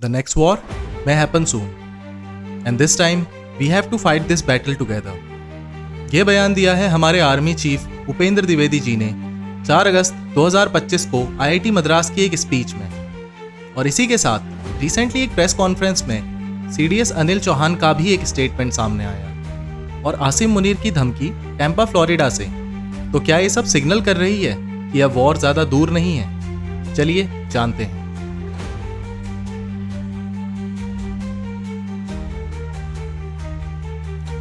The next war may happen soon, and this time we have to fight this battle together. ये बयान दिया है हमारे army chief Upendra Dwivedi ji ने 4 अगस्त 2025 को IIT मद्रास की एक स्पीच में। और इसी के साथ रिसेंटली एक प्रेस कॉन्फ्रेंस में CDS अनिल चौहान का भी एक स्टेटमेंट सामने आया। और आसिम मुनीर की धमकी टैम्पा फ्लोरिडा से। तो क्या ये सब सिग्नल कर रही है कि अब वॉर ज़्यादा दूर नहीं है? चलिए जानते हैं।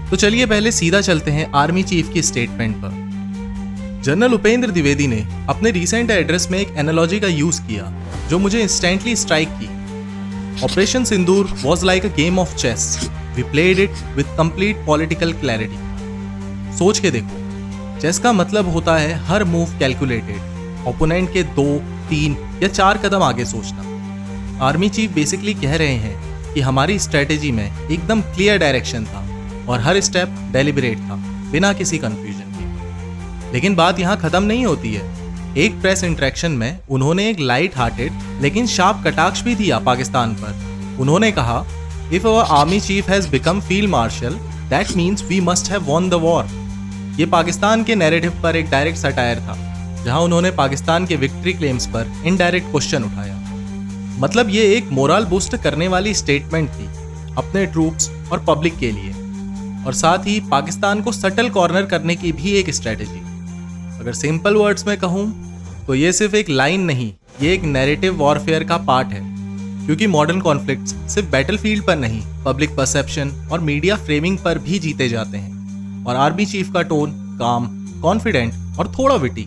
तो चलिए पहले सीधा चलते हैं आर्मी चीफ की स्टेटमेंट पर। जनरल उपेंद्र द्विवेदी ने अपने रीसेंट एड्रेस में एक एनालॉजी का यूज किया जो मुझे इंस्टेंटली स्ट्राइक की। Operation Sindoor was like a game of chess, we played it with complete political clarity. सोच के देखो, चेस का मतलब होता है हर मूव कैलकुलेटेड, ओपोनेंट के 2, 3 या 4 कदम आगे सोचना। आर्मी चीफ बेसिकली कह रहे हैं कि हमारी स्ट्रेटेजी में एकदम क्लियर डायरेक्शन था और हर स्टेप डेलिबरेट था, बिना किसी कंफ्यूजन के। लेकिन बात यहाँ खत्म नहीं होती है। एक प्रेस इंटरेक्शन में उन्होंने एक लाइट हार्टेड लेकिन शार्प कटाक्ष भी दिया पाकिस्तान पर। उन्होंने कहा, if our army chief has become field marshal that means we must have won the war. ये पाकिस्तान के नैरेटिव पर एक डायरेक्ट सटायर था, जहां उन्होंने पाकिस्तान के विक्ट्री क्लेम्स पर इनडायरेक्ट क्वेश्चन उठाया। मतलब ये एक मोरल बूस्ट करने वाली स्टेटमेंट थी अपने ट्रूप्स और पब्लिक के लिए, और साथ ही पाकिस्तान को सटल कॉर्नर करने की भी एक स्ट्रेटेजी। अगर सिंपल वर्ड्स में कहूँ तो ये सिर्फ एक लाइन नहीं, ये एक नैरेटिव वॉरफेयर का पार्ट है। क्योंकि मॉडर्न कॉन्फ्लिक्ट्स सिर्फ बैटलफील्ड पर नहीं, पब्लिक परसेप्शन और मीडिया फ्रेमिंग पर भी जीते जाते हैं। और आर्मी चीफ का टोन काम, कॉन्फिडेंट और थोड़ा विटी,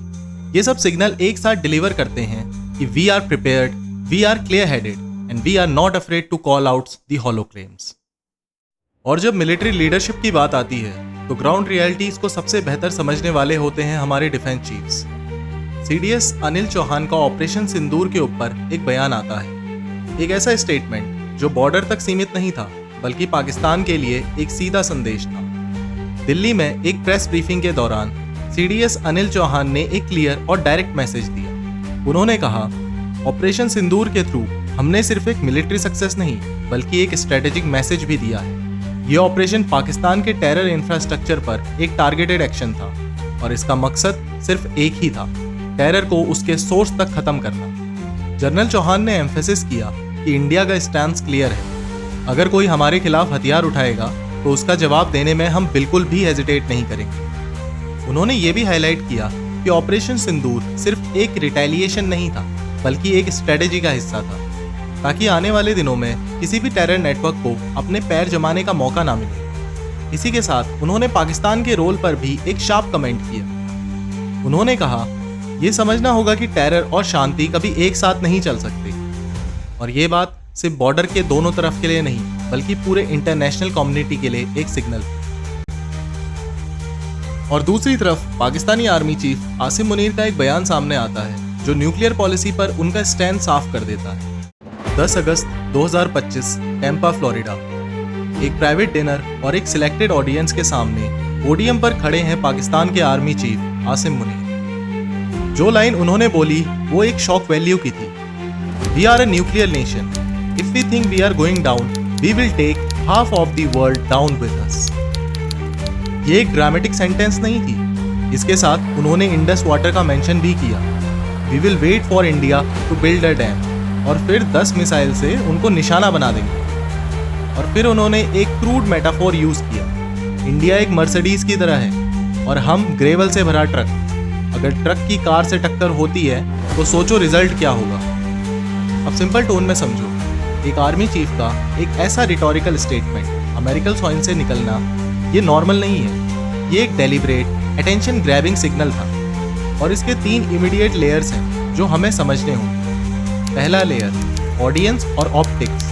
ये सब सिग्नल एक साथ डिलीवर करते हैं कि we are prepared, we are clear headed and we are not afraid to call outs the hollow claims. और जब मिलिट्री लीडरशिप की बात आती है तो ग्राउंड रियलिटीज को सबसे बेहतर समझने वाले होते हैं हमारे defence chiefs. CDS Anil Chauhan का ऑपरेशन सिंदूर के ऊपर एक बयान आता है, एक ऐसा स्टेटमेंट जो बॉर्डर तक सीमित नहीं था बल्कि पाकिस्तान के लिए एक सीधा संदेश था। दिल्ली में एक प्रेस ब्रीफिंग के दौरान CDS अनिल चौहान ने एक क्लियर और डायरेक्ट मैसेज दिया। उन्होंने कहा, ऑपरेशन सिंदूर के थ्रू हमने सिर्फ एक मिलिट्री सक्सेस नहीं बल्कि एक स्ट्रेटेजिक मैसेज भी दिया है। ये ऑपरेशन पाकिस्तान के टेरर इंफ्रास्ट्रक्चर पर एक टारगेटेड एक्शन था और इसका मकसद सिर्फ एक ही था, टेरर को उसके सोर्स तक खत्म करना। जनरल चौहान ने एम्फेसिस किया कि इंडिया का स्टैंड क्लियर है, अगर कोई हमारे खिलाफ हथियार उठाएगा तो उसका जवाब देने में हम बिल्कुल भी हेजिटेट नहीं करेंगे। उन्होंने ये भी हाईलाइट किया कि ऑपरेशन सिंदूर सिर्फ एक रिटेलिएशन नहीं था बल्कि एक स्ट्रेटेजी का हिस्सा था, ताकि आने वाले दिनों में किसी भी टेरर नेटवर्क को अपने पैर जमाने का मौका ना मिले। इसी के साथ उन्होंने पाकिस्तान के रोल पर भी एक शार्प कमेंट किया। उन्होंने कहा, यह समझना होगा कि टेरर और शांति कभी एक साथ नहीं चल सकते, और ये बात सिर्फ बॉर्डर के दोनों तरफ के लिए नहीं बल्कि पूरे इंटरनेशनल कम्युनिटी के लिए एक सिग्नल थी। और दूसरी तरफ पाकिस्तानी आर्मी चीफ आसिम मुनीर का एक बयान सामने आता है जो न्यूक्लियर पॉलिसी पर उनका स्टैंड साफ कर देता है। 10 अगस्त 2025 टैम्पा फ्लोरिडा, एक प्राइवेट डिनर और एक सिलेक्टेड ऑडियंस के सामने पोडियम पर खड़े हैं पाकिस्तान के आर्मी चीफ आसिम मुनीर। जो लाइन उन्होंने बोली वो एक शॉक वैल्यू की थी, we are a nuclear nation, if we think we are going down we will take half of the world down with us. ये एक ड्रामेटिक सेंटेंस नहीं थी, इसके साथ उन्होंने इंडस वाटर का मेंशन भी किया, we will wait for India to build a dam, और फिर 10 मिसाइल से उनको निशाना बना देंगे। और फिर उन्होंने एक क्रूड मेटाफोर यूज किया, इंडिया एक मर्सिडीज की तरह है और हम ग्रेवल से भरा ट्रक। अगर ट्रक की कार से टक्कर होती है तो सोचो रिजल्ट क्या होगा। अब सिंपल टोन में समझो, एक आर्मी चीफ का एक ऐसा रिटोरिकल स्टेटमेंट अमेरिकन सॉइल से निकलना ये नॉर्मल नहीं है, ये एक डेलिब्रेट अटेंशन ग्रैबिंग सिग्नल था। और इसके 3 इमीडिएट लेयर्स हैं जो हमें समझने होंगे। पहला लेयर, ऑडियंस और ऑप्टिक्स।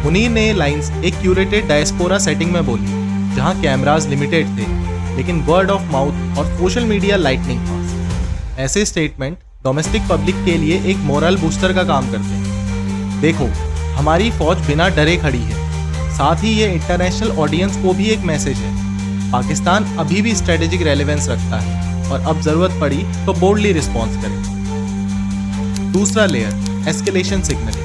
मुनीर ने लाइंस एक क्यूरेटेड डायस्पोरा सेटिंग में बोली, जहां कैमरास लिमिटेड थे लेकिन वर्ड ऑफ माउथ और सोशल मीडिया लाइटनिंग फास्ट। ऐसे स्टेटमेंट डोमेस्टिक पब्लिक के लिए एक मोरल बूस्टर का काम करते हैं। देखो, हमारी फौज बिना डरे खड़ी है। साथ ही ये इंटरनेशनल ऑडियंस को भी एक मैसेज है, पाकिस्तान अभी भी स्ट्रेटेजिक रेलेवेंस रखता है और अब जरूरत पड़ी तो बोल्डली रिस्पॉन्स करें। दूसरा layer, escalation signalling.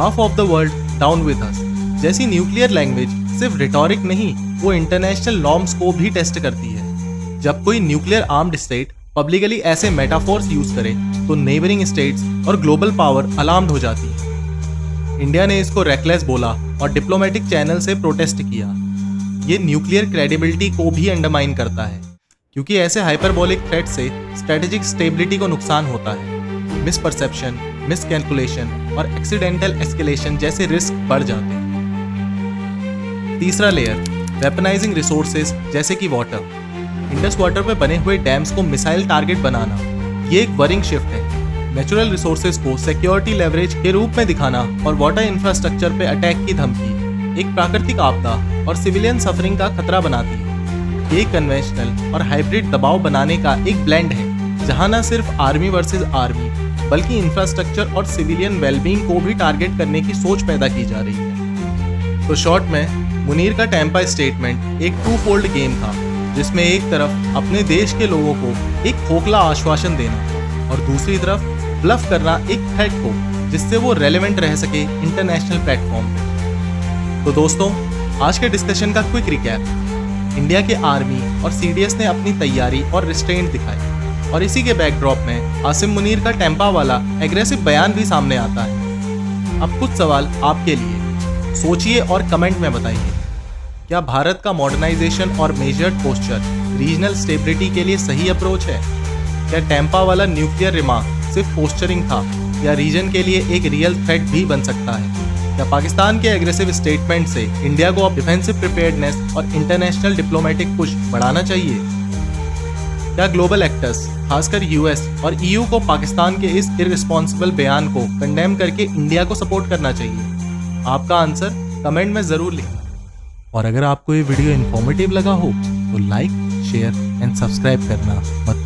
Half of the world down with अस जैसी न्यूक्लियर लैंग्वेज सिर्फ रिटोरिक नहीं, वो इंटरनेशनल नॉर्म्स को भी टेस्ट करती है। जब कोई न्यूक्लियर आर्म्ड स्टेट पब्लिकली ऐसे मेटाफोर्स यूज करे तो नेबरिंग स्टेट्स और ग्लोबल पावर अलार्म्ड हो जाती है। इंडिया ने इसको रेकलेस बोला और डिप्लोमेटिक चैनल से प्रोटेस्ट किया। ये न्यूक्लियर क्रेडिबिलिटी को भी अंडरमाइन करता है, क्योंकि ऐसे हाइपरबोलिक थ्रेट से स्ट्रेटेजिक स्टेबिलिटी को नुकसान होता है। मिसपरसेप्शन, मिसकैलकुलेशन और एक्सीडेंटल एस्केलेशन जैसे रिस्क बढ़ जाते हैं। तीसरा लेयर, वेपनाइजिंग रिसोर्सेज जैसे कि वाटर। इंडस वाटर पे बने हुए डैम्स को मिसाइल टारगेट बनाना, ये एक वरिंग शिफ्ट है। नेचुरल रिसोर्सेज को सिक्योरिटी लेवरेज के रूप में दिखाना और वाटर इंफ्रास्ट्रक्चर पे अटैक की धमकी एक प्राकृतिक आपदा और सिविलियन सफरिंग का खतरा बनाती है। ये कन्वेंशनल और हाइब्रिड दबाव बनाने का एक ब्लेंड है, जहां न सिर्फ आर्मी वर्सेस आर्मी बल्कि इंफ्रास्ट्रक्चर और सिविलियन वेलबींग को भी टारगेट करने की सोच पैदा की जा रही है। तो शॉर्ट में मुनीर का टैंपा स्टेटमेंट एक टू फोल्ड गेम था, जिसमें एक तरफ अपने देश के लोगों को एक खोखला आश्वासन देना और दूसरी तरफ ब्लफ करना एक थ्रेट को, जिससे वो रेलेवेंट रह सके इंटरनेशनल प्लेटफॉर्म पे। तो दोस्तों, आज के डिस्कशन का क्विक रिकैप। इंडिया के आर्मी और सीडीएस ने अपनी तैयारी और रिस्ट्रेंट दिखाई और इसी के बैकड्रॉप में आसिम मुनीर का टैंपा वाला एग्रेसिव बयान भी सामने आता है। अब कुछ सवाल आपके लिए, सोचिए और कमेंट में बताइए। क्या भारत का मॉडर्नाइजेशन और मेजर्ड पोस्चर रीजनल स्टेबिलिटी के लिए सही अप्रोच है? क्या टैंपा वाला न्यूक्लियर रिमार्क सिर्फ पोस्चरिंग था या रीजन के लिए एक रियल थ्रेट भी बन सकता है? क्या पाकिस्तान के एग्रेसिव स्टेटमेंट से इंडिया को अब डिफेंसिव प्रिपेयर्डनेस और इंटरनेशनल डिप्लोमेटिक पुश बढ़ाना चाहिए? क्या ग्लोबल एक्टर्स, खासकर यूएस और ईयू को पाकिस्तान के इस इररिस्पॉन्सिबल बयान को कंडेम करके इंडिया को सपोर्ट करना चाहिए? आपका आंसर कमेंट में जरूर लिखें। और अगर आपको ये वीडियो इन्फॉर्मेटिव लगा हो तो लाइक, शेयर एंड सब्सक्राइब करना मत